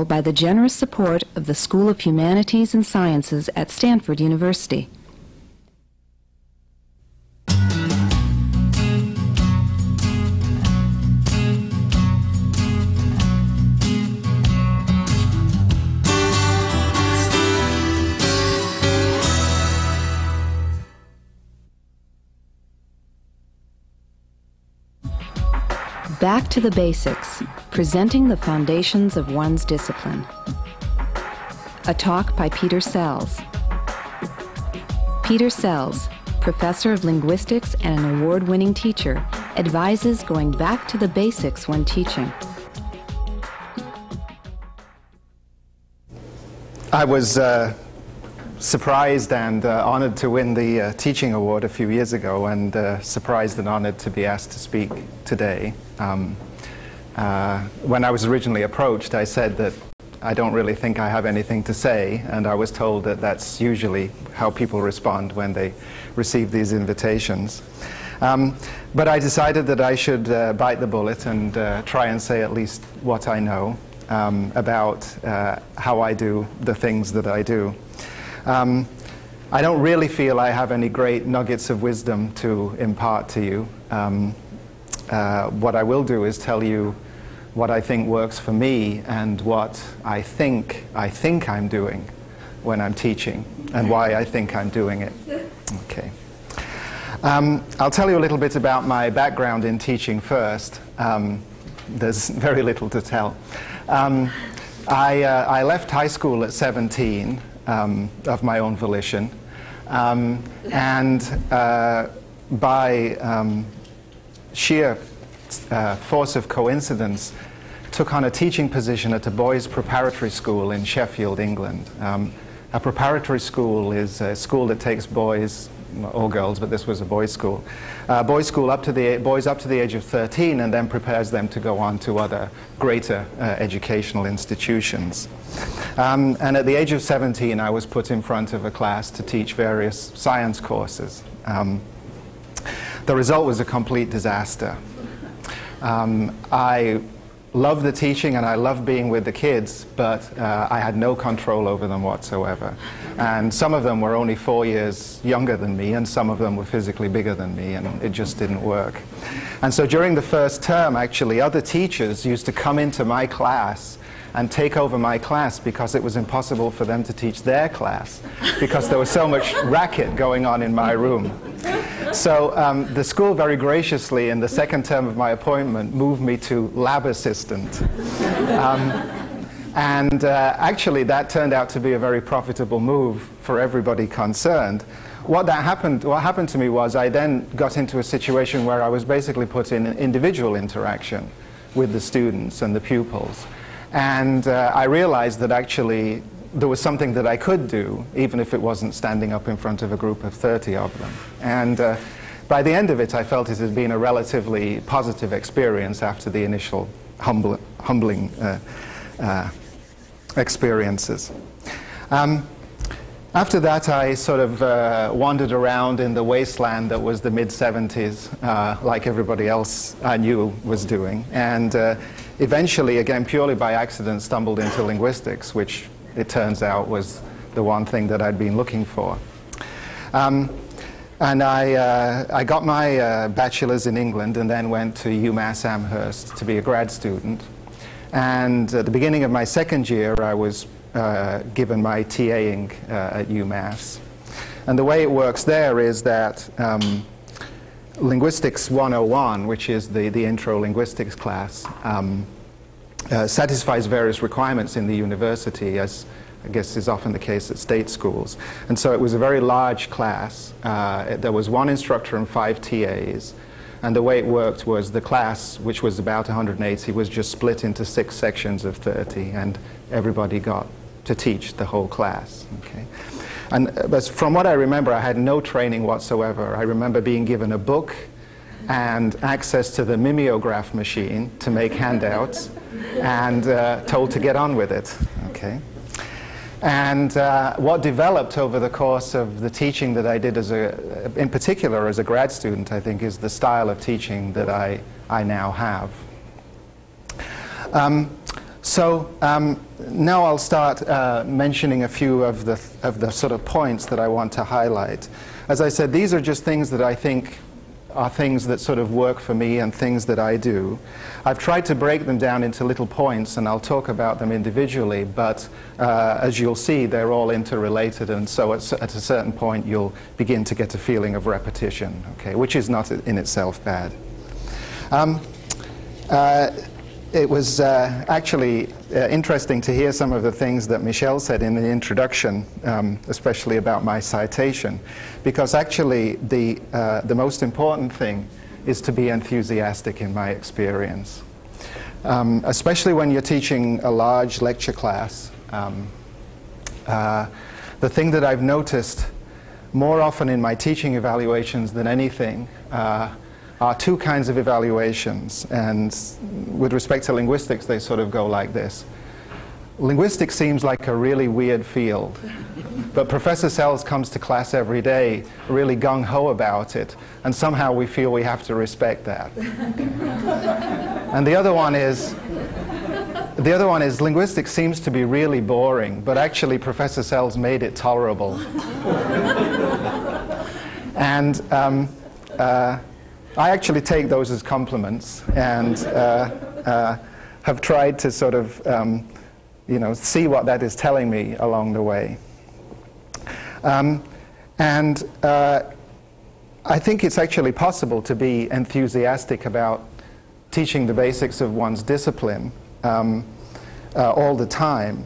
by the generous support of the School of Humanities and Sciences at Stanford University. Back to the Basics, presenting the foundations of one's discipline. A talk by Peter Sells. Peter Sells, professor of linguistics and an award-winning teacher, advises going back to the basics when teaching. I was surprised and honored to win the teaching award a few years ago, and surprised and honored to be asked to speak today. When I was originally approached, I said that I don't really think I have anything to say, and I was told that that's usually how people respond when they receive these invitations. But I decided that I should bite the bullet and try and say at least what I know about how I do the things that I do. I don't really feel I have any great nuggets of wisdom to impart to you. What I will do is tell you what I think works for me and what I think I'm doing when I'm teaching, and why I think I'm doing it. Okay. I'll tell you a little bit about my background in teaching first. There's very little to tell. I left high school at 17 of my own volition, and by sheer force of coincidence, took on a teaching position at a boys' preparatory school in Sheffield, England. A preparatory school is a school that takes boys, or girls, but this was a boys' school. Boys' school up to the age of 13, and then prepares them to go on to other greater educational institutions. And at the age of 17, I was put in front of a class to teach various science courses. The result was a complete disaster. I loved the teaching and I loved being with the kids, but I had no control over them whatsoever. And some of them were only 4 years younger than me, and some of them were physically bigger than me, and it just didn't work. And so during the first term, actually, other teachers used to come into my class and take over my class because it was impossible for them to teach their class because there was so much racket going on in my room. So the school very graciously, in the second term of my appointment, moved me to lab assistant. Actually, that turned out to be a very profitable move for everybody concerned. What happened to me was I then got into a situation where I was basically put in individual interaction with the students and the pupils. And I realized that actually there was something that I could do, even if it wasn't standing up in front of a group of 30 of them. And by the end of it, I felt it had been a relatively positive experience after the initial humbling experiences. After that, I sort of wandered around in the wasteland that was the mid-70s, like everybody else I knew was doing. And eventually, again, purely by accident, stumbled into linguistics, which it turns out was the one thing that I'd been looking for. And I got my bachelor's in England and then went to UMass Amherst to be a grad student. And at the beginning of my second year, I was given my TAing at UMass. And the way it works there is that Linguistics 101, which is the intro linguistics class, satisfies various requirements in the university, as I guess is often the case at state schools. And so it was a very large class. There was one instructor and 5 TAs. And the way it worked was the class, which was about 180, was just split into 6 sections of 30, and everybody got to teach the whole class. Okay? And from what I remember, I had no training whatsoever. I remember being given a book and access to the mimeograph machine to make handouts, and told to get on with it. Okay? And what developed over the course of the teaching that I did, in particular as a grad student, I think, is the style of teaching that I now have. So now I'll start mentioning a few of the sort of points that I want to highlight. As I said, these are just things that I think are things that sort of work for me and things that I do. I've tried to break them down into little points, and I'll talk about them individually, but as you'll see, they're all interrelated, and so at a certain point you'll begin to get a feeling of repetition, okay, which is not in itself bad. It was actually interesting to hear some of the things that Michelle said in the introduction, especially about my citation, because actually the most important thing is to be enthusiastic in my experience. Especially when you're teaching a large lecture class. The thing that I've noticed more often in my teaching evaluations than anything are two kinds of evaluations, and with respect to linguistics they sort of go like this. Linguistics seems like a really weird field, but Professor Sells comes to class every day really gung-ho about it, and somehow we feel we have to respect that. And the other one is linguistics seems to be really boring, but actually Professor Sells made it tolerable. And I actually take those as compliments, and have tried to sort of see what that is telling me along the way. I think it's actually possible to be enthusiastic about teaching the basics of one's discipline all the time.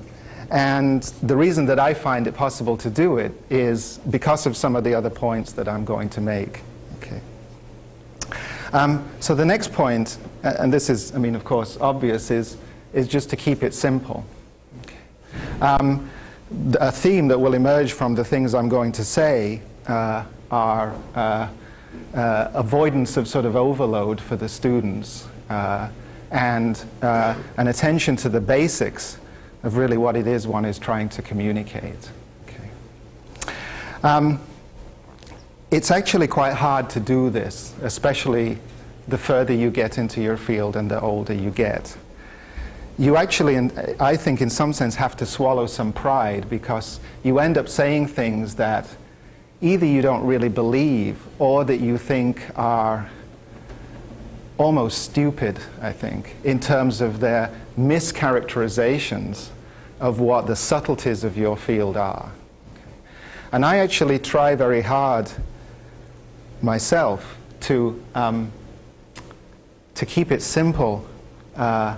And the reason that I find it possible to do it is because of some of the other points that I'm going to make. Okay. So the next point, and this is, of course, obvious, is just to keep it simple. Okay. A theme that will emerge from the things I'm going to say are avoidance of sort of overload for the students and an attention to the basics of really what it is one is trying to communicate. Okay. It's actually quite hard to do this, especially the further you get into your field and the older you get. You actually, I think in some sense, have to swallow some pride, because you end up saying things that either you don't really believe or that you think are almost stupid, I think, in terms of their mischaracterizations of what the subtleties of your field are. Okay. And I actually try very hard myself to keep it simple and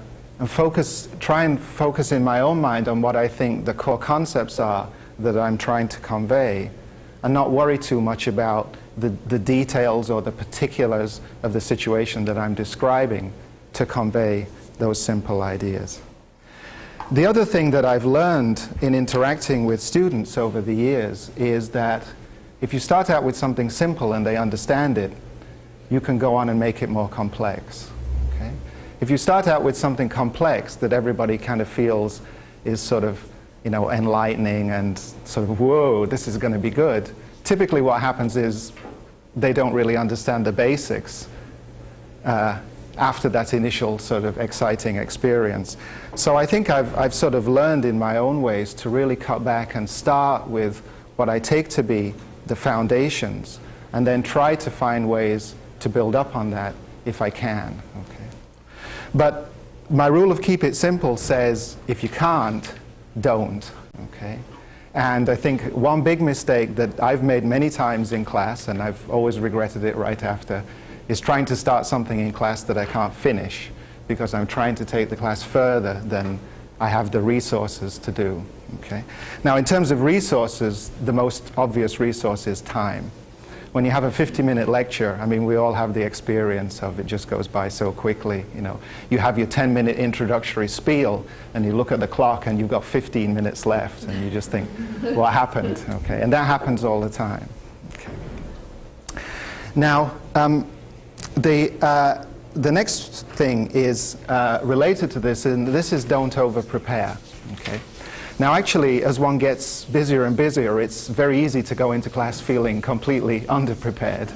try and focus in my own mind on what I think the core concepts are that I'm trying to convey, and not worry too much about the details or the particulars of the situation that I'm describing to convey those simple ideas. The other thing that I've learned in interacting with students over the years is that if you start out with something simple and they understand it, you can go on and make it more complex. Okay? If you start out with something complex that everybody kind of feels is sort of, enlightening and sort of, whoa, this is going to be good, typically what happens is they don't really understand the basics after that initial sort of exciting experience. So I think I've sort of learned in my own ways to really cut back and start with what I take to be the foundations, and then try to find ways to build up on that if I can. Okay. But my rule of keep it simple says, if you can't, don't. Okay. And I think one big mistake that I've made many times in class, and I've always regretted it right after, is trying to start something in class that I can't finish, because I'm trying to take the class further than I have the resources to do. Okay? Now, in terms of resources, the most obvious resource is time. When you have a 50-minute lecture, we all have the experience of it just goes by so quickly. You have your 10-minute introductory spiel, and you look at the clock, and you've got 15 minutes left, and you just think, what happened? Okay? And that happens all the time. Okay. Now, the next thing is related to this, and this is don't over-prepare. Okay? Now, actually, as one gets busier and busier, it's very easy to go into class feeling completely underprepared.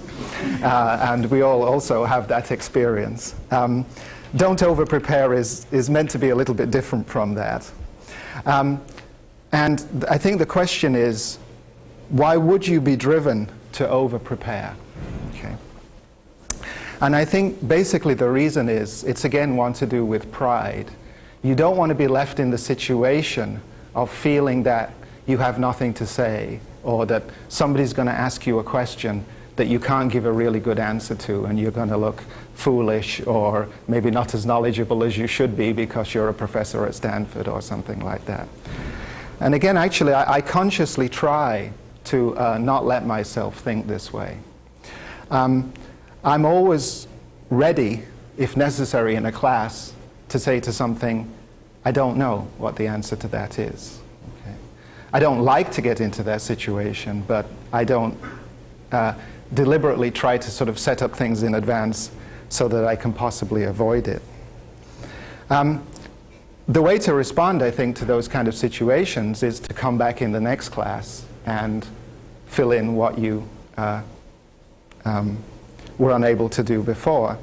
And we all also have that experience. don't over-prepare is meant to be a little bit different from that. And I think the question is, why would you be driven to over-prepare? Okay. And I think basically the reason is, it's again one to do with pride. You don't want to be left in the situation of feeling that you have nothing to say, or that somebody's going to ask you a question that you can't give a really good answer to, and you're going to look foolish or maybe not as knowledgeable as you should be because you're a professor at Stanford or something like that. And again, actually, I consciously try to not let myself think this way. I'm always ready, if necessary in a class, to say to something, I don't know what the answer to that is. Okay? I don't like to get into that situation, but I don't deliberately try to sort of set up things in advance so that I can possibly avoid it. The way to respond, I think, to those kind of situations is to come back in the next class and fill in what you were unable to do before.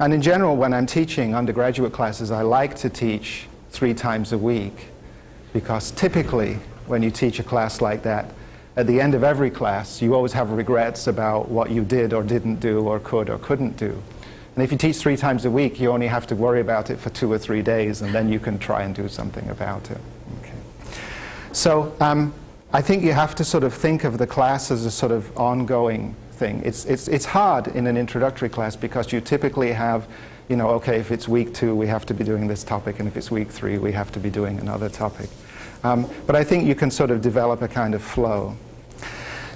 And in general, when I'm teaching undergraduate classes, I like to teach 3 times a week, because typically when you teach a class like that, at the end of every class, you always have regrets about what you did or didn't do or could or couldn't do. And if you teach 3 times a week, you only have to worry about it for 2 or 3 days, and then you can try and do something about it. Okay. So I think you have to sort of think of the class as a sort of ongoing thing. It's hard in an introductory class because you typically have, you know, okay, if it's week 2, we have to be doing this topic, and if it's week 3, we have to be doing another topic. But I think you can sort of develop a kind of flow.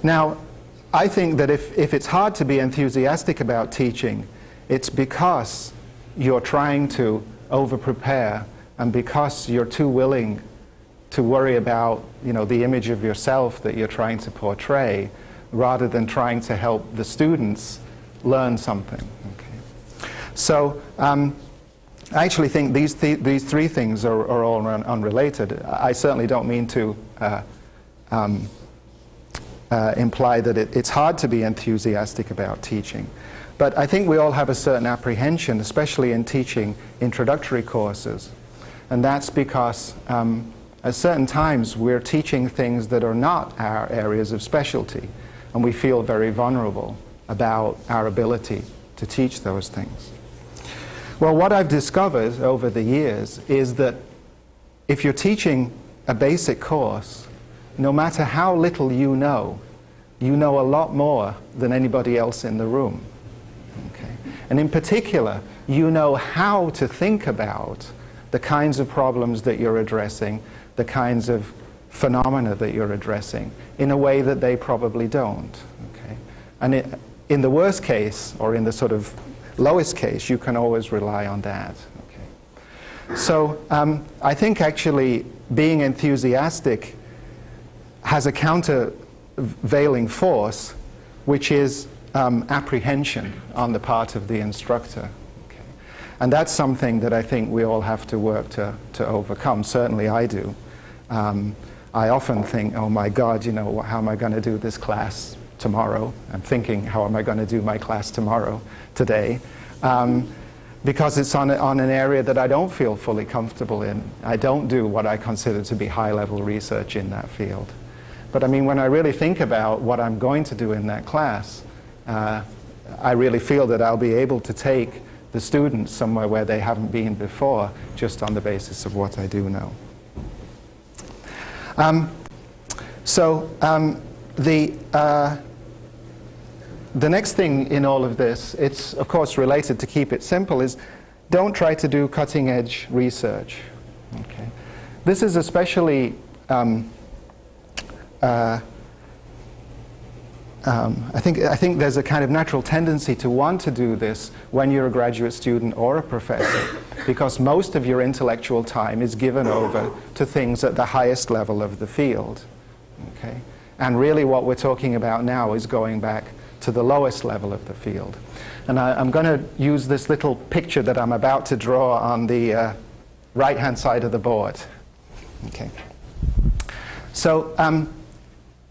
Now, I think that if it's hard to be enthusiastic about teaching, it's because you're trying to over-prepare, and because you're too willing to worry about, you know, the image of yourself that you're trying to portray, rather than trying to help the students learn something. Okay. So I actually think these 3 things are all unrelated. I certainly don't mean to imply that it's hard to be enthusiastic about teaching. But I think we all have a certain apprehension, especially in teaching introductory courses. And that's because at certain times we're teaching things that are not our areas of specialty, and we feel very vulnerable about our ability to teach those things. Well, what I've discovered over the years is that if you're teaching a basic course, no matter how little you know a lot more than anybody else in the room. Okay? And in particular, you know how to think about the kinds of problems that you're addressing, the kinds of phenomena that you're addressing, in a way that they probably don't. Okay? And in the worst case, or in the sort of lowest case, you can always rely on that. Okay? So I think actually being enthusiastic has a countervailing force, which is apprehension on the part of the instructor. Okay? And that's something that I think we all have to work to overcome. Certainly I do. I often think, oh my God, you know, how am I going to do this class tomorrow? I'm thinking, how am I going to do my class today? Because it's on an area that I don't feel fully comfortable in. I don't do what I consider to be high-level research in that field. But I mean, when I really think about what I'm going to do in that class, I really feel that I'll be able to take the students somewhere where they haven't been before, just on the basis of what I do know. The next thing in all of this, it's of course related, to keep it simple, is don't try to do cutting-edge research. Okay. This is especially I think there's a kind of natural tendency to want to do this when you're a graduate student or a professor, because most of your intellectual time is given over to things at the highest level of the field. Okay? And really what we're talking about now is going back to the lowest level of the field. And I'm going to use this little picture that I'm about to draw on the right-hand side of the board. Okay. So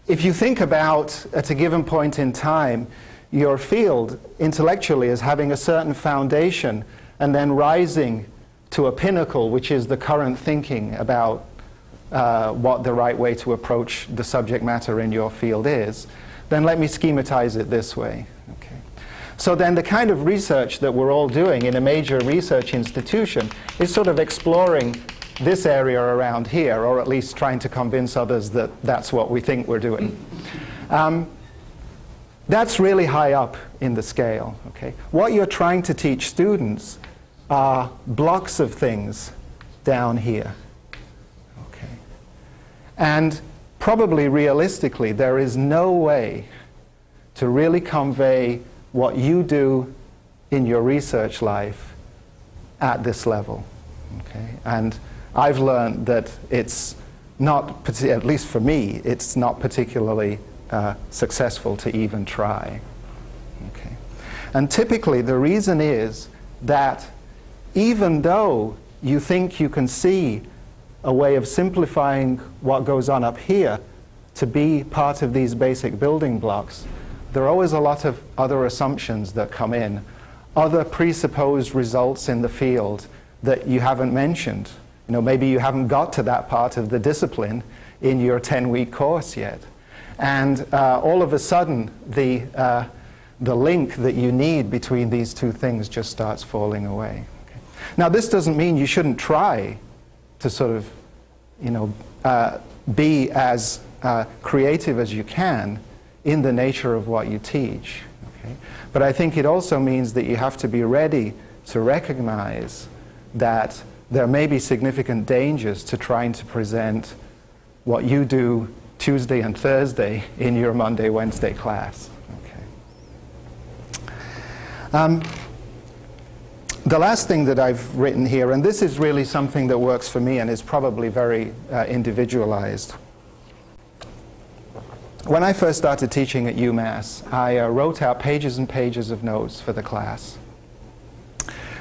if you think about, at a given point in time, your field intellectually as having a certain foundation and then rising to a pinnacle, which is the current thinking about what the right way to approach the subject matter in your field is, then let me schematize it this way. Okay. So then the kind of research that we're all doing in a major research institution is sort of exploring this area around here, or at least trying to convince others that that's what we think we're doing. That's really high up in the scale. Okay? What you're trying to teach students are blocks of things down here. Okay? And probably realistically, there is no way to really convey what you do in your research life at this level. Okay? And I've learned that it's not, at least for me, it's not particularly successful to even try. Okay. And typically the reason is that even though you think you can see a way of simplifying what goes on up here to be part of these basic building blocks, there are always a lot of other assumptions that come in, other presupposed results in the field that you haven't mentioned. You know, maybe you haven't got to that part of the discipline in your 10-week course yet. And all of a sudden, the link that you need between these two things just starts falling away. Okay. Now, this doesn't mean you shouldn't try to sort of, you know, be as creative as you can in the nature of what you teach. Okay. But I think it also means that you have to be ready to recognize that there may be significant dangers to trying to present what you do Tuesday and Thursday in your Monday, Wednesday class. Okay. The last thing that I've written here, and this is really something that works for me and is probably very individualized. When I first started teaching at UMass, I wrote out pages and pages of notes for the class.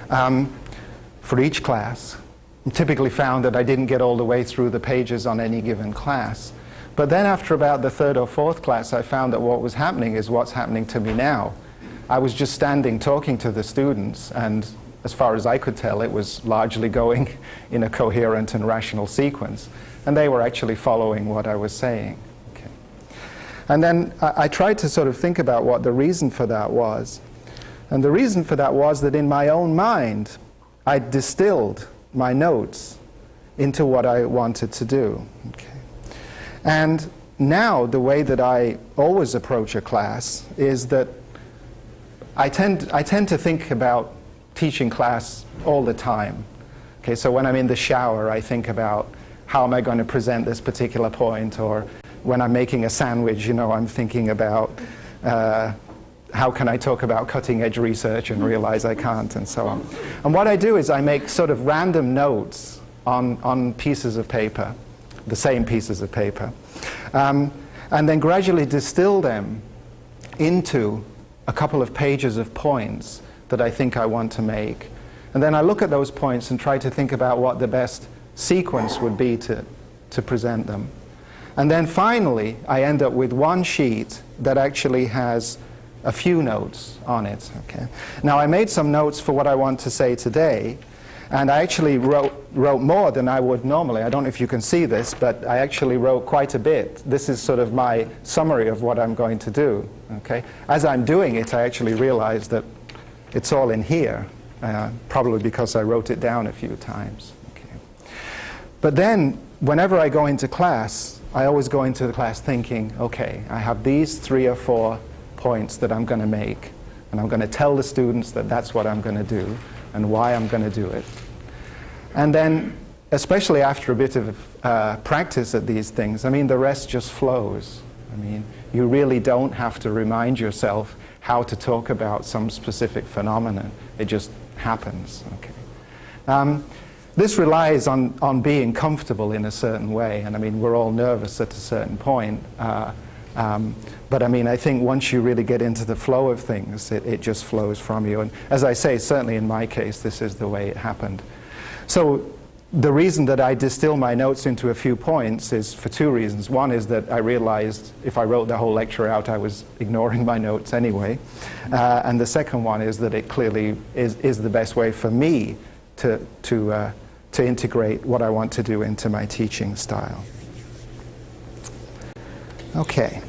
For each class. I typically found that I didn't get all the way through the pages on any given class. But then after about the third or fourth class, I found that what was happening is what's happening to me now. I was just standing talking to the students, and as far as I could tell, it was largely going in a coherent and rational sequence. And they were actually following what I was saying. Okay. And then I tried to sort of think about what the reason for that was. And the reason for that was that in my own mind, I distilled my notes into what I wanted to do. Okay. And now the way that I always approach a class is that I tend to think about teaching class all the time. Okay, so when I'm in the shower, I think about how am I going to present this particular point, or when I'm making a sandwich, you know, I'm thinking about how can I talk about cutting-edge research and realize I can't, and so on. And what I do is I make sort of random notes on pieces of paper, the same pieces of paper, and then gradually distill them into a couple of pages of points that I think I want to make. And then I look at those points and try to think about what the best sequence would be to present them. And then finally, I end up with one sheet that actually has a few notes on it. Okay. Now, I made some notes for what I want to say today, and I actually wrote more than I would normally. I don't know if you can see this, but I actually wrote quite a bit. This is sort of my summary of what I'm going to do. Okay. As I'm doing it, I actually realized that it's all in here, probably because I wrote it down a few times. Okay. But then, whenever I go into class, I always go into the class thinking, okay, I have these 3 or 4 points that I'm going to make, and I'm going to tell the students that that's what I'm going to do and why I'm going to do it. And then, especially after a bit of practice at these things, I mean, the rest just flows. I mean, you really don't have to remind yourself how to talk about some specific phenomenon. It just happens. Okay. This relies on being comfortable in a certain way, and I mean, we're all nervous at a certain point. But I mean, I think once you really get into the flow of things, it just flows from you. And as I say, certainly in my case, this is the way it happened. So the reason that I distill my notes into a few points is for two reasons. One is that I realized if I wrote the whole lecture out, I was ignoring my notes anyway. And the second one is that it clearly is the best way for me to integrate what I want to do into my teaching style. Okay.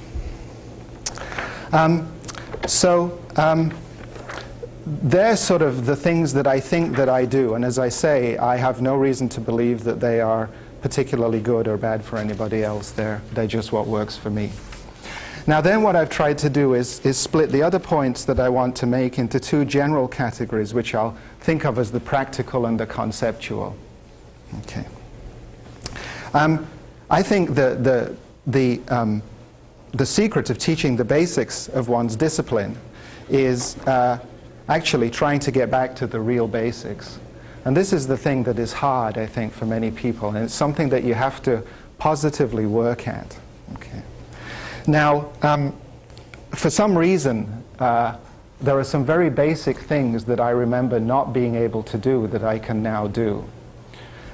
They're sort of the things that I think that I do, and as I say, I have no reason to believe that they are particularly good or bad for anybody else. They're just what works for me. Now then what I've tried to do is split the other points that I want to make into two general categories, which I'll think of as the practical and the conceptual. Okay. I think the secret of teaching the basics of one's discipline is actually trying to get back to the real basics. And this is the thing that is hard, I think, for many people, and it's something that you have to positively work at. Okay. Now, for some reason, there are some very basic things that I remember not being able to do that I can now do.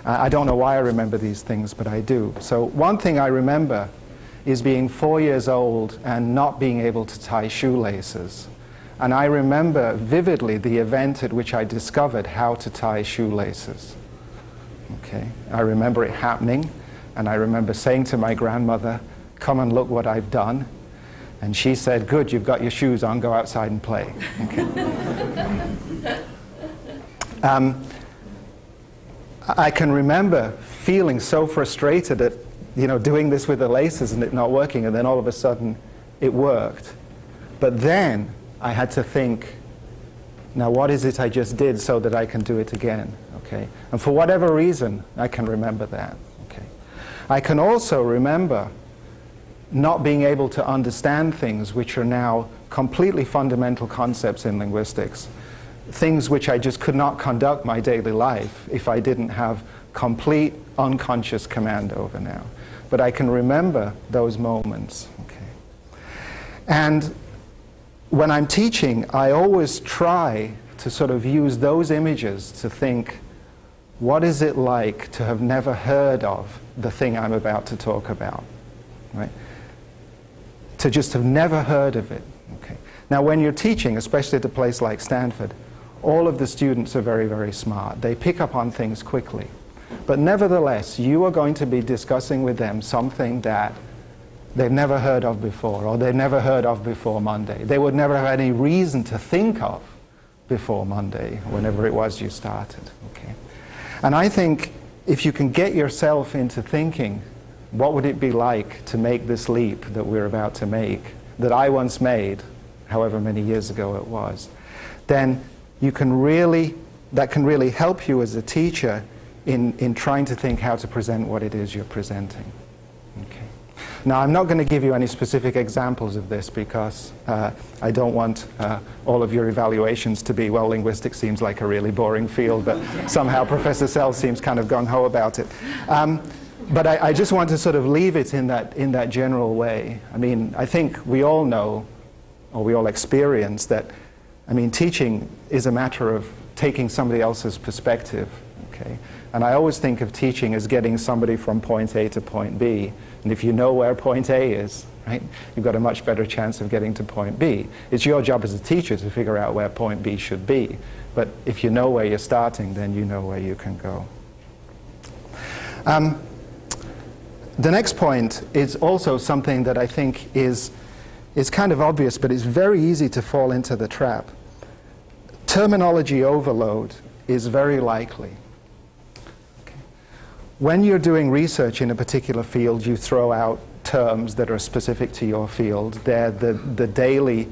I don't know why I remember these things, but I do. So one thing I remember is being 4 years old and not being able to tie shoelaces. And I remember vividly the event at which I discovered how to tie shoelaces. Okay. I remember it happening, and I remember saying to my grandmother, "Come and look what I've done." And she said, "Good, you've got your shoes on, go outside and play." Okay. I can remember feeling so frustrated at doing this with the laces and it not working, and then all of a sudden it worked. But then I had to think, now what is it I just did so that I can do it again? Okay. And for whatever reason, I can remember that. Okay. I can also remember not being able to understand things which are now completely fundamental concepts in linguistics, things which I just could not conduct my daily life if I didn't have complete unconscious command over now. But I can remember those moments. Okay. And when I'm teaching, I always try to sort of use those images to think, what is it like to have never heard of the thing I'm about to talk about? Right? To just have never heard of it. Okay. Now when you're teaching, especially at a place like Stanford, all of the students are very, very smart. They pick up on things quickly. But nevertheless, you are going to be discussing with them something that they've never heard of before, or they've never heard of before Monday. They would never have any reason to think of before Monday, whenever it was you started. Okay. And I think if you can get yourself into thinking, what would it be like to make this leap that we're about to make, that I once made, however many years ago it was, then you can really, that can really help you as a teacher in trying to think how to present what it is you're presenting. Okay. Now, I'm not going to give you any specific examples of this because I don't want all of your evaluations to be, well, linguistics seems like a really boring field, but somehow Professor Sells seems kind of gung-ho about it. But I just want to sort of leave it in that general way. I mean, I think we all know, or we all experience that, I mean, teaching is a matter of taking somebody else's perspective. Okay? And I always think of teaching as getting somebody from point A to point B. And if you know where point A is, right, you've got a much better chance of getting to point B. It's your job as a teacher to figure out where point B should be. But if you know where you're starting, then you know where you can go. The next point is also something that I think is kind of obvious, but it's very easy to fall into the trap. Terminology overload is very likely. When you're doing research in a particular field, you throw out terms that are specific to your field. They're the daily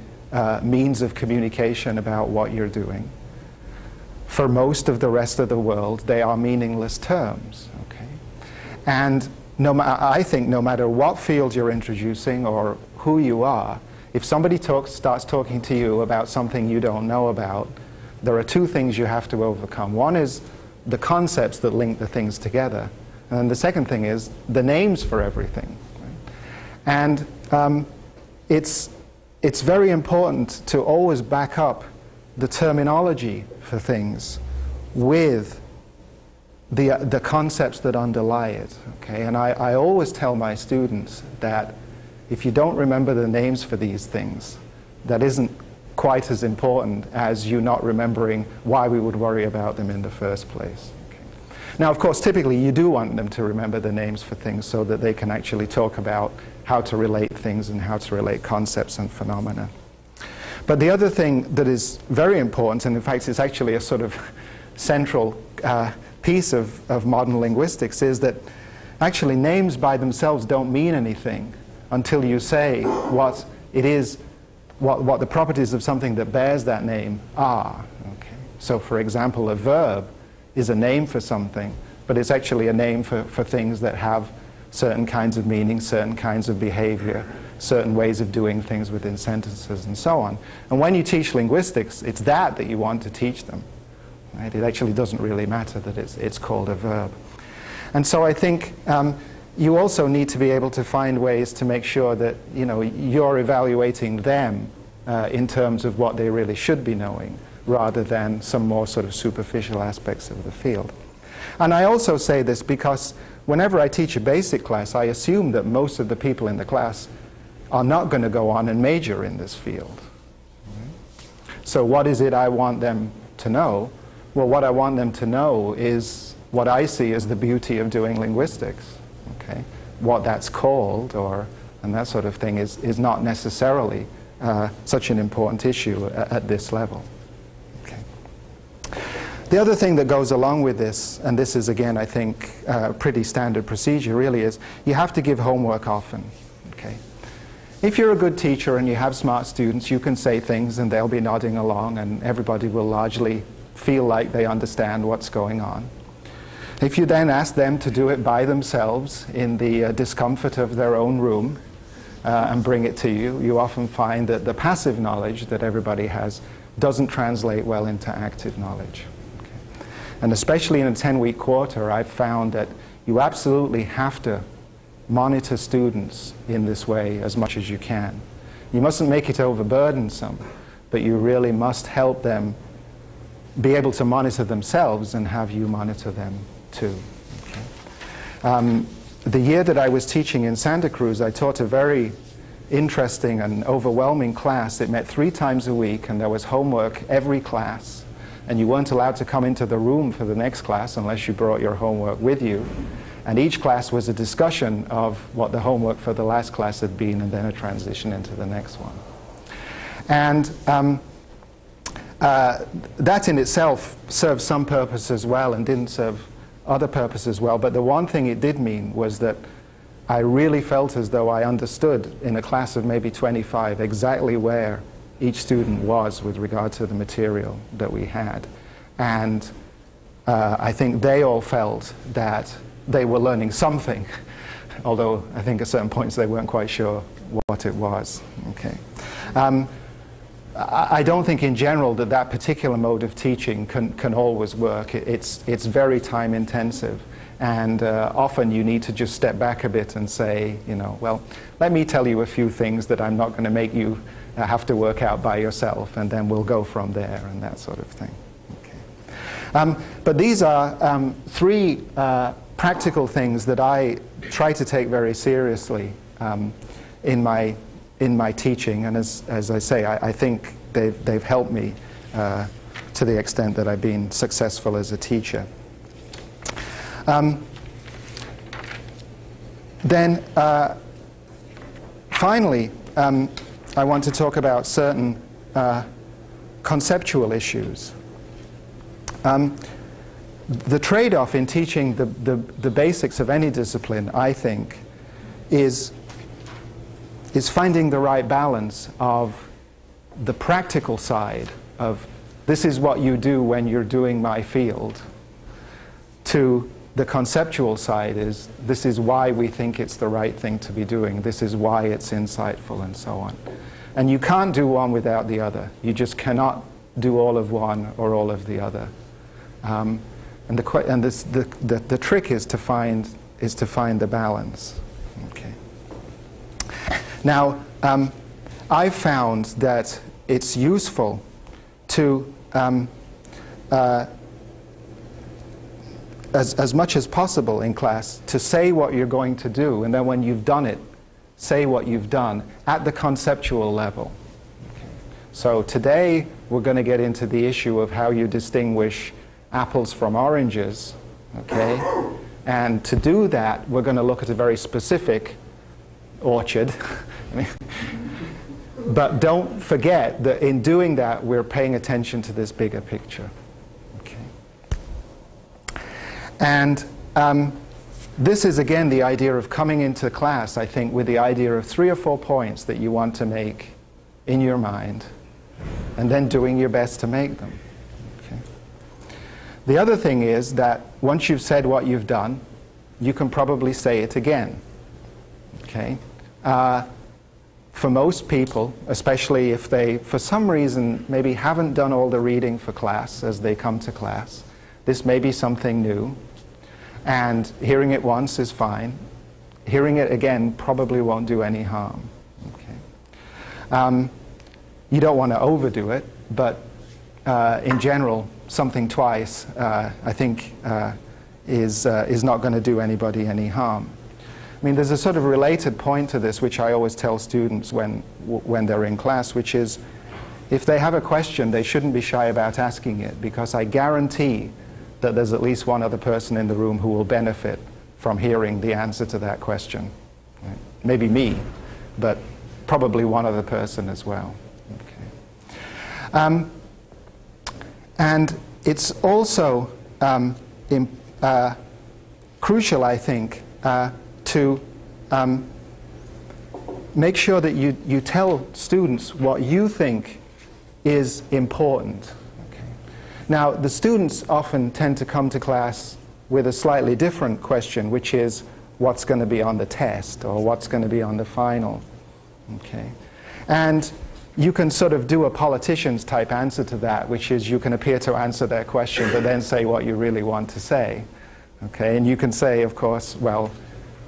means of communication about what you're doing. For most of the rest of the world, they are meaningless terms. Okay? And I think no matter what field you're introducing or who you are, if somebody starts talking to you about something you don't know about, there are two things you have to overcome. One is the concepts that link the things together. And the second thing is the names for everything. Right? And it's very important to always back up the terminology for things with the concepts that underlie it. Okay? And I always tell my students that if you don't remember the names for these things, that isn't quite as important as you not remembering why we would worry about them in the first place. Okay. Now, of course, typically you do want them to remember the names for things so that they can actually talk about how to relate things and how to relate concepts and phenomena. But the other thing that is very important, and in fact it's actually a sort of central piece of modern linguistics, is that actually names by themselves don't mean anything until you say what it is, what the properties of something that bears that name are. Okay. So for example, a verb is a name for something, but it's actually a name for things that have certain kinds of meaning, certain kinds of behavior, certain ways of doing things within sentences, and so on. And when you teach linguistics, it's that you want to teach them. Right? It actually doesn't really matter that it's called a verb. And so I think you also need to be able to find ways to make sure that you're evaluating them in terms of what they really should be knowing, rather than some more sort of superficial aspects of the field. And I also say this because whenever I teach a basic class, I assume that most of the people in the class are not going to go on and major in this field. So what is it I want them to know? Well, what I want them to know is what I see as the beauty of doing linguistics. Okay? What that's called, and that sort of thing, is not necessarily such an important issue at this level. Okay. The other thing that goes along with this, and this is again I think pretty standard procedure really, is you have to give homework often. Okay. If you're a good teacher and you have smart students, you can say things and they'll be nodding along and everybody will largely feel like they understand what's going on. If you then ask them to do it by themselves in the discomfort of their own room and bring it to you, you often find that the passive knowledge that everybody has doesn't translate well into active knowledge. Okay. And especially in a 10-week quarter, I've found that you absolutely have to monitor students in this way as much as you can. You mustn't make it overburdensome, but you really must help them be able to monitor themselves and have you monitor them too. Okay. The year that I was teaching in Santa Cruz, I taught a very interesting and overwhelming class. It met 3 times a week and there was homework every class, and you weren't allowed to come into the room for the next class unless you brought your homework with you. And each class was a discussion of what the homework for the last class had been, and then a transition into the next one. And that in itself served some purpose as well and didn't serve other purposes well. But the one thing it did mean was that I really felt as though I understood in a class of maybe 25 exactly where each student was with regard to the material that we had. And I think they all felt that they were learning something, although I think at certain points they weren't quite sure what it was. Okay. I don't think in general that particular mode of teaching can always work. It's very time intensive, and often you need to just step back a bit and say, well, let me tell you a few things that I'm not going to make you have to work out by yourself, and then we'll go from there, and that sort of thing. Okay. But these are 3 practical things that I try to take very seriously in my teaching, and as I say, I think they've helped me to the extent that I've been successful as a teacher. Then finally, I want to talk about certain conceptual issues. The trade-off in teaching the basics of any discipline, I think, is finding the right balance of the practical side of this is what you do when you're doing my field, to the conceptual side is this is why we think it's the right thing to be doing, this is why it's insightful, and so on. And you can't do one without the other. You just cannot do all of one or all of the other. And the trick is to find the balance. Okay. Now, I've found that it's useful to as much as possible in class to say what you're going to do, and then when you've done it, say what you've done at the conceptual level. Okay. So today we're going to get into the issue of how you distinguish apples from oranges. Okay? And to do that, we're going to look at a very specific orchard. But don't forget that in doing that, we're paying attention to this bigger picture. Okay. And this is, again, the idea of coming into class, I think, with the idea of 3 or 4 points that you want to make in your mind, and then doing your best to make them. Okay. The other thing is that once you've said what you've done, you can probably say it again. Okay. For most people, especially if they, for some reason, maybe haven't done all the reading for class as they come to class, this may be something new, and hearing it once is fine. Hearing it again probably won't do any harm. Okay. You don't want to overdo it, but in general, something twice, I think, is not going to do anybody any harm. I mean, there's a sort of related point to this, which I always tell students when they're in class, which is, if they have a question, they shouldn't be shy about asking it, because I guarantee that there's at least one other person in the room who will benefit from hearing the answer to that question. Right? Maybe me, but probably one other person as well. Okay. And it's also crucial, I think, to make sure that you tell students what you think is important. Okay. Now, the students often tend to come to class with a slightly different question, which is what's going to be on the test or what's going to be on the final. Okay. And you can sort of do a politician's type answer to that, which is you can appear to answer their question but then say what you really want to say. Okay. And you can say, of course, well,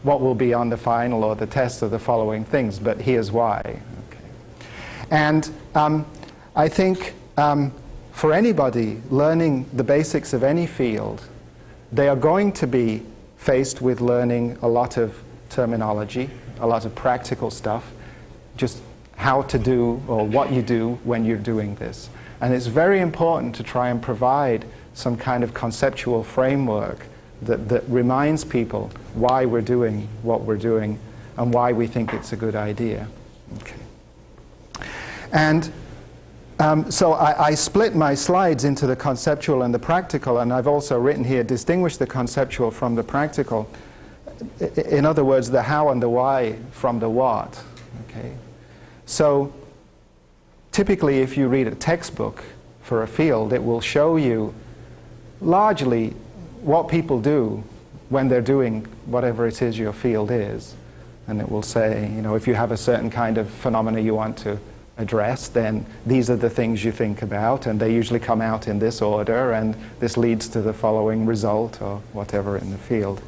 what will be on the final or the test are the following things, but here's why. Okay. And I think for anybody learning the basics of any field, they are going to be faced with learning a lot of terminology, a lot of practical stuff, just how to do or what you do when you're doing this. And it's very important to try and provide some kind of conceptual framework that reminds people why we're doing what we're doing and why we think it's a good idea. Okay. And so I split my slides into the conceptual and the practical, and I've also written here, distinguish the conceptual from the practical. In other words, the how and the why from the what. Okay. So typically, if you read a textbook for a field, it will show you largely what people do when they're doing whatever it is your field is. And it will say, you know, if you have a certain kind of phenomena you want to address, then these are the things you think about, and they usually come out in this order, and this leads to the following result, or whatever in the field.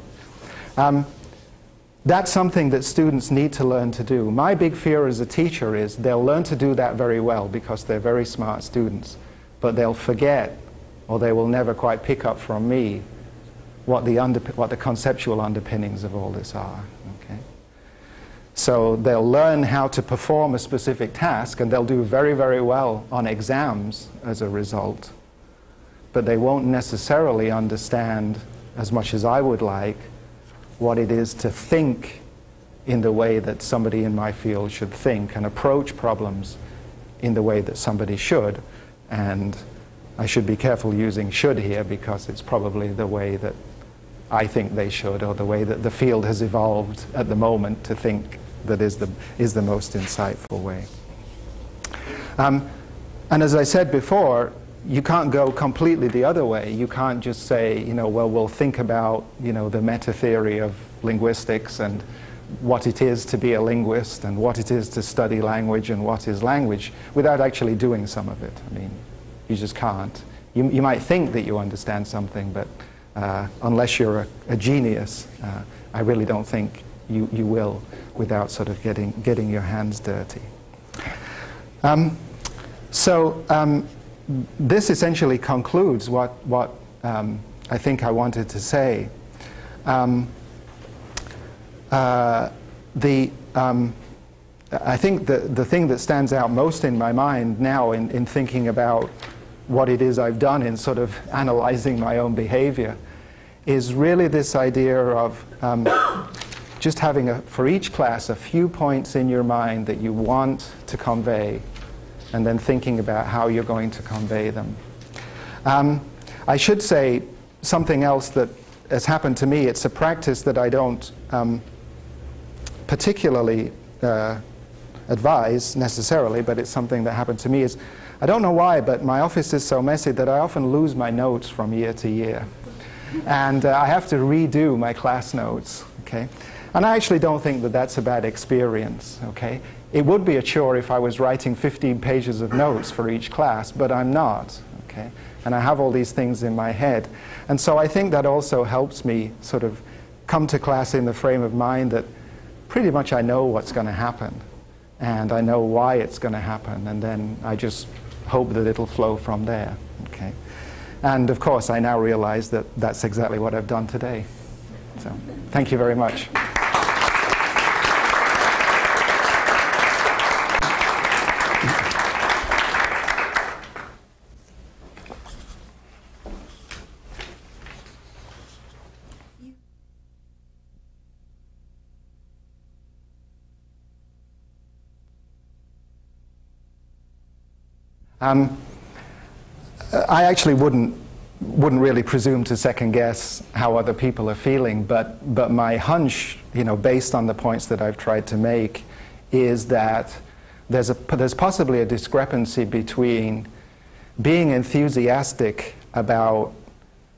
That's something that students need to learn to do. My big fear as a teacher is they'll learn to do that very well because they're very smart students, but they'll forget, or they will never quite pick up from me what the conceptual underpinnings of all this are. Okay? So they'll learn how to perform a specific task, and they'll do very, very well on exams as a result, but they won't necessarily understand, as much as I would like, what it is to think in the way that somebody in my field should think and approach problems in the way that somebody should. And I should be careful using should here, because it's probably the way that I think they should, or the way that the field has evolved at the moment to think that is the most insightful way. And as I said before, you can't go completely the other way. You can't just say, you know, well, we'll think about, you know, the meta theory of linguistics and what it is to be a linguist and what it is to study language and what is language, without actually doing some of it. I mean, you just can't. You might think that you understand something, but unless you're a genius, I really don't think you will, without sort of getting your hands dirty. This essentially concludes what I think I wanted to say. I think the thing that stands out most in my mind now in thinking about what it is I've done in sort of analyzing my own behavior is really this idea of just having, for each class, a few points in your mind that you want to convey, and then thinking about how you're going to convey them. I should say something else that has happened to me. It's a practice that I don't particularly advise necessarily, but it's something that happened to me. Is I don't know why, but my office is so messy that I often lose my notes from year to year. And I have to redo my class notes, okay? And I actually don't think that that's a bad experience, okay? It would be a chore if I was writing 15 pages of notes for each class, but I'm not, okay? And I have all these things in my head. And so I think that also helps me sort of come to class in the frame of mind that pretty much I know what's going to happen, and I know why it's going to happen, and then I just hope that it'll flow from there, okay? And of course, I now realize that that's exactly what I've done today. So, thank you very much. I actually wouldn't really presume to second guess how other people are feeling, but my hunch, you know, based on the points that I've tried to make, is that there's possibly a discrepancy between being enthusiastic about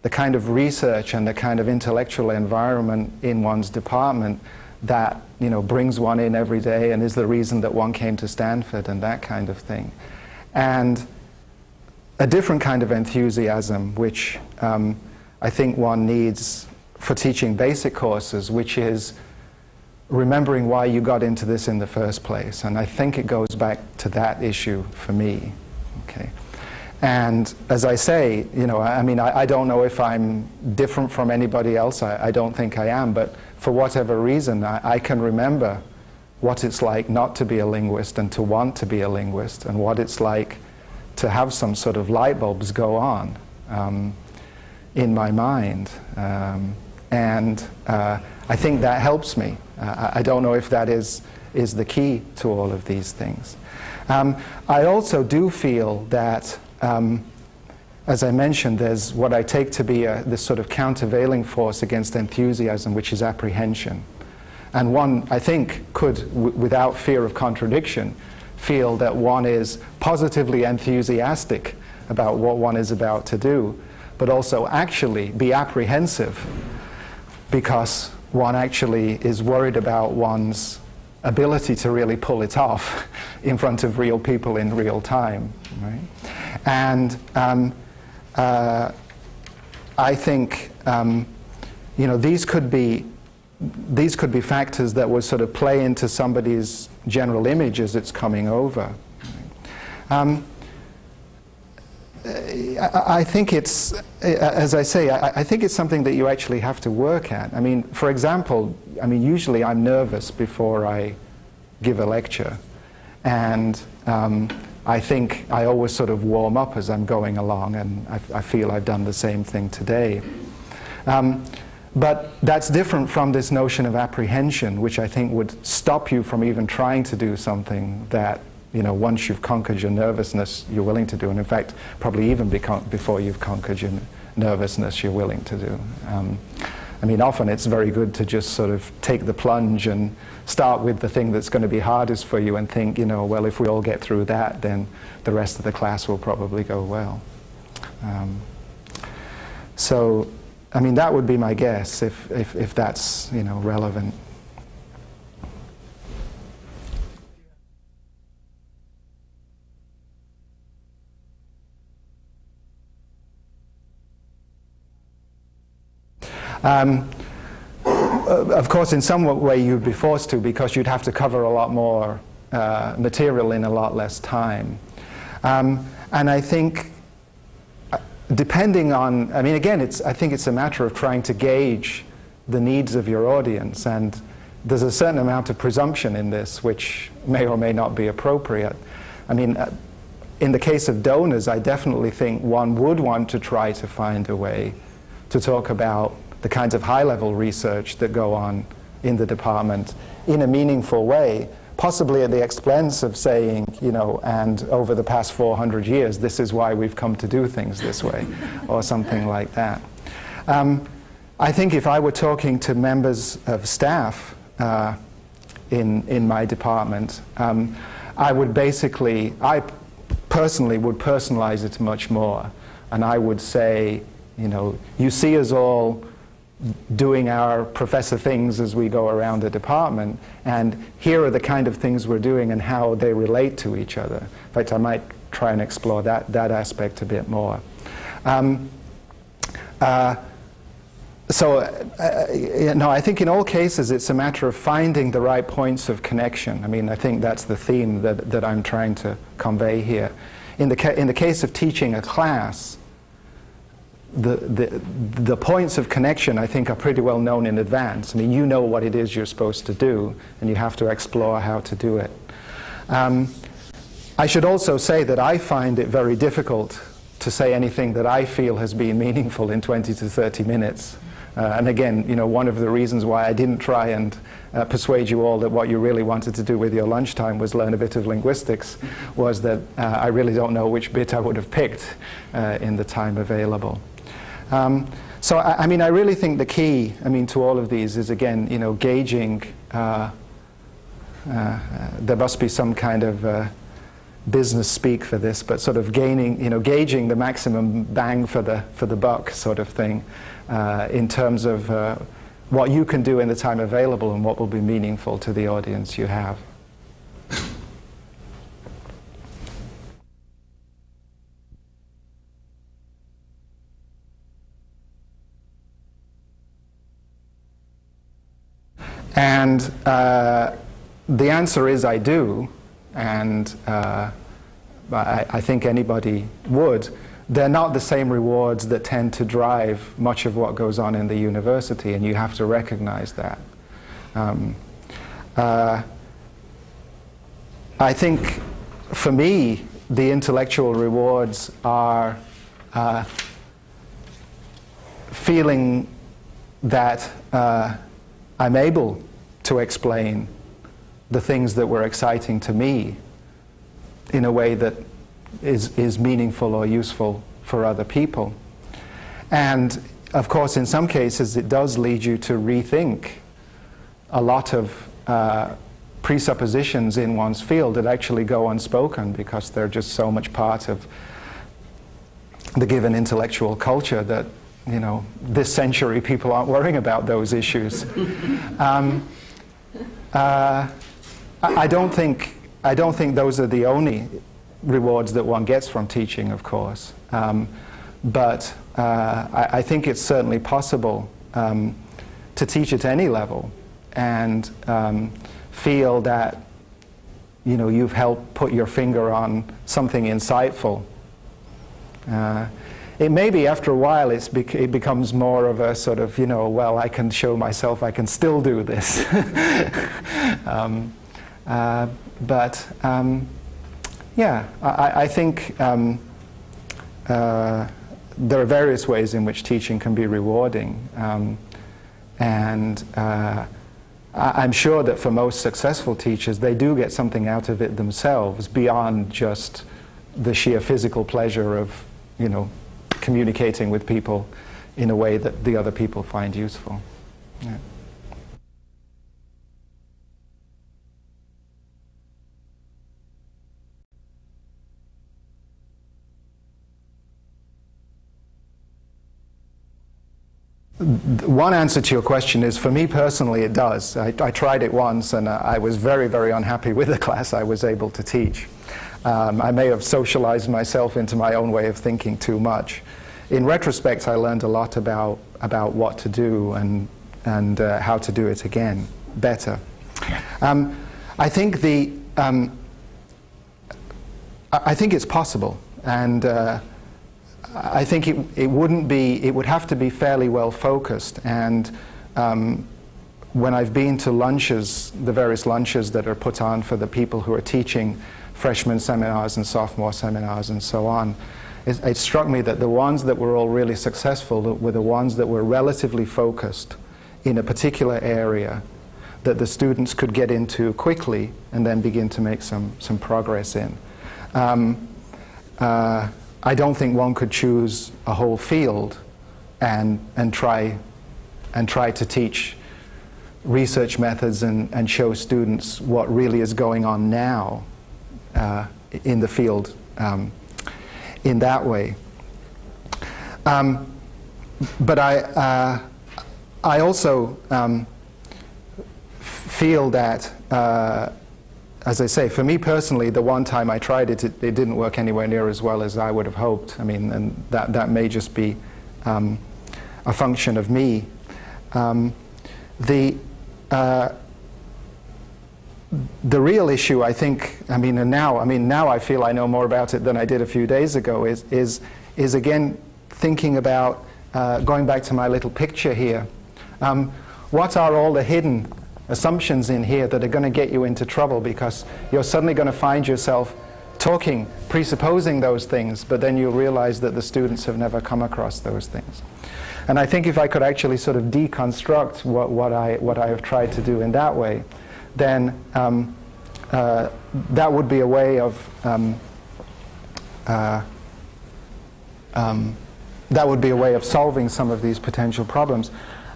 the kind of research and the kind of intellectual environment in one's department that, you know, brings one in every day and is the reason that one came to Stanford and that kind of thing, and a different kind of enthusiasm, which I think one needs for teaching basic courses, which is remembering why you got into this in the first place. And I think it goes back to that issue for me. Okay. And as I say, you know, I mean, I don't know if I'm different from anybody else. I don't think I am. But for whatever reason, I can remember what it's like not to be a linguist and to want to be a linguist, and what it's like to have some sort of light bulbs go on in my mind. And I think that helps me. I don't know if that is the key to all of these things. I also do feel that, as I mentioned, there's what I take to be this sort of countervailing force against enthusiasm, which is apprehension. And one, I think, could, without fear of contradiction, feel that one is positively enthusiastic about what one is about to do, but also actually be apprehensive because one actually is worried about one's ability to really pull it off in front of real people in real time, right? And I think you know, these could be factors that would sort of play into somebody's general image as it's coming over. I think it's, as I say, I think it's something that you actually have to work at. I mean, for example, I mean, usually I'm nervous before I give a lecture, and I think I always sort of warm up as I'm going along, and I feel I've done the same thing today. But that's different from this notion of apprehension, which I think would stop you from even trying to do something that, you know, once you've conquered your nervousness, you're willing to do. And in fact, probably even before you've conquered your nervousness, you're willing to do. I mean, often it's very good to just sort of take the plunge and start with the thing that's going to be hardest for you and think, you know, well, if we all get through that, then the rest of the class will probably go well. So, I mean, that would be my guess if that's, you know, relevant. Of course, in some way you'd be forced to, because you'd have to cover a lot more material in a lot less time. And I think depending on, I mean, again, I think it's a matter of trying to gauge the needs of your audience, and there's a certain amount of presumption in this which may or may not be appropriate. I mean, in the case of donors, I definitely think one would want to try to find a way to talk about the kinds of high-level research that go on in the department in a meaningful way, possibly at the expense of saying, you know, and over the past 400 years, this is why we've come to do things this way, or something like that. I think if I were talking to members of staff in my department, I personally would personalize it much more, and I would say, you know, you see us all doing our professor things as we go around the department, and here are the kind of things we're doing and how they relate to each other. In fact, I might try and explore that aspect a bit more. You know, I think in all cases it's a matter of finding the right points of connection. I mean, I think that's the theme that I'm trying to convey here. In the case of teaching a class, the points of connection, I think, are pretty well known in advance. I mean, you know what it is you're supposed to do, and you have to explore how to do it. I should also say that I find it very difficult to say anything that I feel has been meaningful in 20 to 30 minutes. And again, you know, one of the reasons why I didn't try and persuade you all that what you really wanted to do with your lunchtime was learn a bit of linguistics was that I really don't know which bit I would have picked in the time available. So, I mean, I really think the key, I mean, to all of these is, again, you know, gauging, there must be some kind of business speak for this, but sort of gauging the maximum bang for the buck sort of thing in terms of what you can do in the time available and what will be meaningful to the audience you have. And the answer is I do, and I think anybody would. They're not the same rewards that tend to drive much of what goes on in the university, and you have to recognize that. I think, for me, the intellectual rewards are feeling that I'm able to explain the things that were exciting to me in a way that is meaningful or useful for other people. And of course, in some cases, it does lead you to rethink a lot of presuppositions in one's field that actually go unspoken because they're just so much part of the given intellectual culture that, you know, this century people aren't worrying about those issues. I don't think those are the only rewards that one gets from teaching, of course. But I think it's certainly possible to teach at any level and feel that, you know, you've helped put your finger on something insightful. It may be after a while it becomes more of a sort of, you know, well, I can show myself I can still do this. Yeah, I think there are various ways in which teaching can be rewarding. And I'm sure that for most successful teachers, they do get something out of it themselves beyond just the sheer physical pleasure of, you know, communicating with people in a way that the other people find useful. Yeah. One answer to your question is, for me personally, it does. I tried it once, and I was very, very unhappy with the class I was able to teach. I may have socialized myself into my own way of thinking too much. In retrospect, I learned a lot about what to do and how to do it again better. I think I think it's possible, and I think it wouldn't be, it would have to be fairly well focused. And when I've been to lunches, the various lunches that are put on for the people who are teaching freshman seminars and sophomore seminars and so on, it struck me that the ones that were all really successful were the ones that were relatively focused in a particular area that the students could get into quickly and then begin to make some progress in. I don't think one could choose a whole field and try to teach research methods and show students what really is going on now in the field in that way. But I also feel that, as I say, for me personally, the one time I tried it, it didn't work anywhere near as well as I would have hoped. I mean, and that may just be a function of me. The real issue, I think, now I feel I know more about it than I did a few days ago, is again thinking about, going back to my little picture here, what are all the hidden assumptions in here that are going to get you into trouble, because you're suddenly going to find yourself talking, presupposing those things, but then you'll realize that the students have never come across those things. And I think if I could actually sort of deconstruct what I have tried to do in that way, then that would be a way of solving some of these potential problems.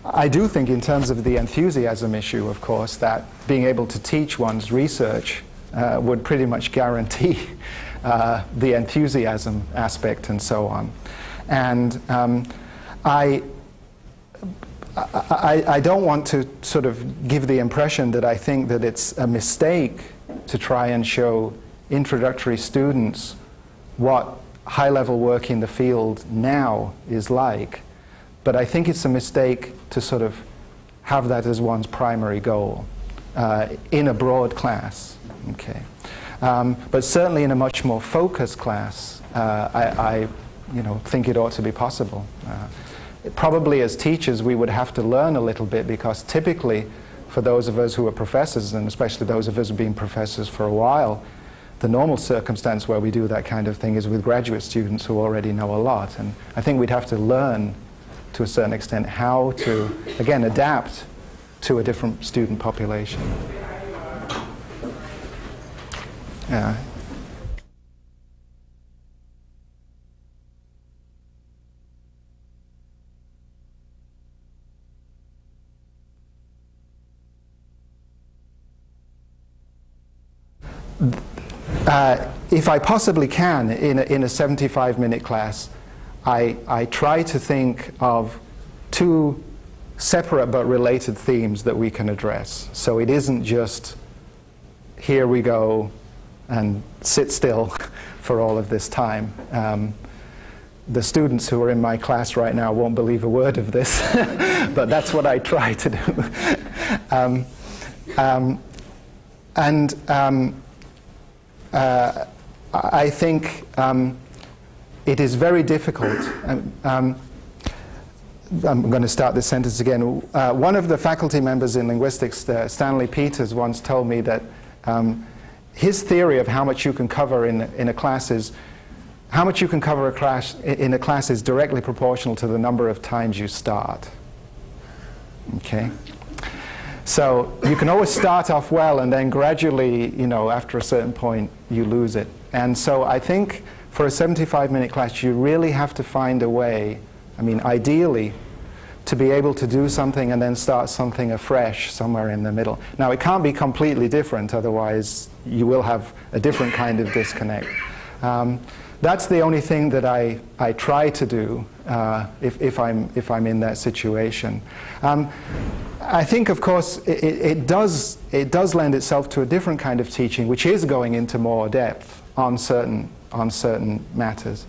I do think, in terms of the enthusiasm issue, of course, that being able to teach one's research would pretty much guarantee the enthusiasm aspect and so on. And I don't want to sort of give the impression that I think that it's a mistake to try and show introductory students what high-level work in the field now is like. But I think it's a mistake to sort of have that as one's primary goal in a broad class. Okay. But certainly in a much more focused class, I think it ought to be possible. Probably as teachers we would have to learn a little bit, because typically for those of us who are professors, and especially those of us who have been professors for a while, the normal circumstance where we do that kind of thing is with graduate students who already know a lot. And I think we'd have to learn to a certain extent how to, again, adapt to a different student population. Yeah. If I possibly can, in a 75-minute class, I try to think of two separate but related themes that we can address. So it isn't just, here we go and sit still for all of this time. The students who are in my class right now won't believe a word of this, but that's what I try to do. I think it is very difficult. I'm going to start this sentence again. One of the faculty members in linguistics, Stanley Peters, once told me that his theory of how much you can cover in a class is, how much you can cover in a class is directly proportional to the number of times you start. Okay? So you can always start off well, and then gradually, after a certain point, you lose it. And so I think for a 75-minute class, you really have to find a way, ideally, to be able to do something and then start something afresh somewhere in the middle. Now, it can't be completely different, otherwise you will have a different kind of disconnect. That's the only thing that I try to do if I'm in that situation. I think, of course, it does lend itself to a different kind of teaching, which is going into more depth on certain matters.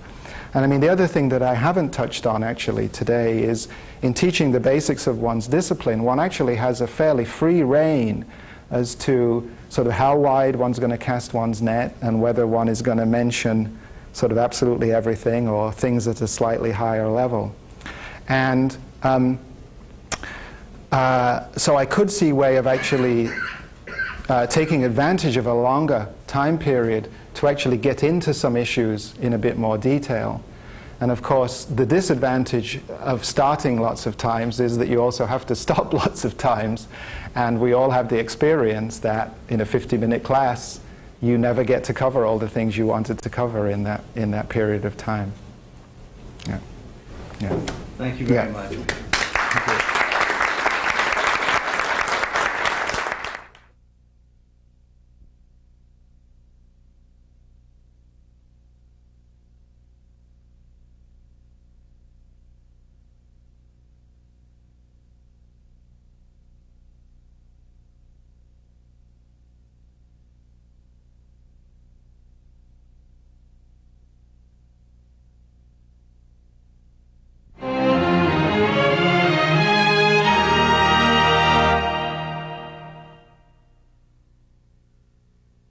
And the other thing that I haven't touched on actually today is, in teaching the basics of one's discipline, one actually has a fairly free rein as to sort of how wide one's going to cast one's net, and whether one is going to mention sort of absolutely everything or things at a slightly higher level. And so I could see a way of actually taking advantage of a longer time period to actually get into some issues in a bit more detail. And of course, the disadvantage of starting lots of times is that you also have to stop lots of times. And we all have the experience that in a 50-minute class, you never get to cover all the things you wanted to cover in that period of time. Yeah. Yeah. Thank you very much.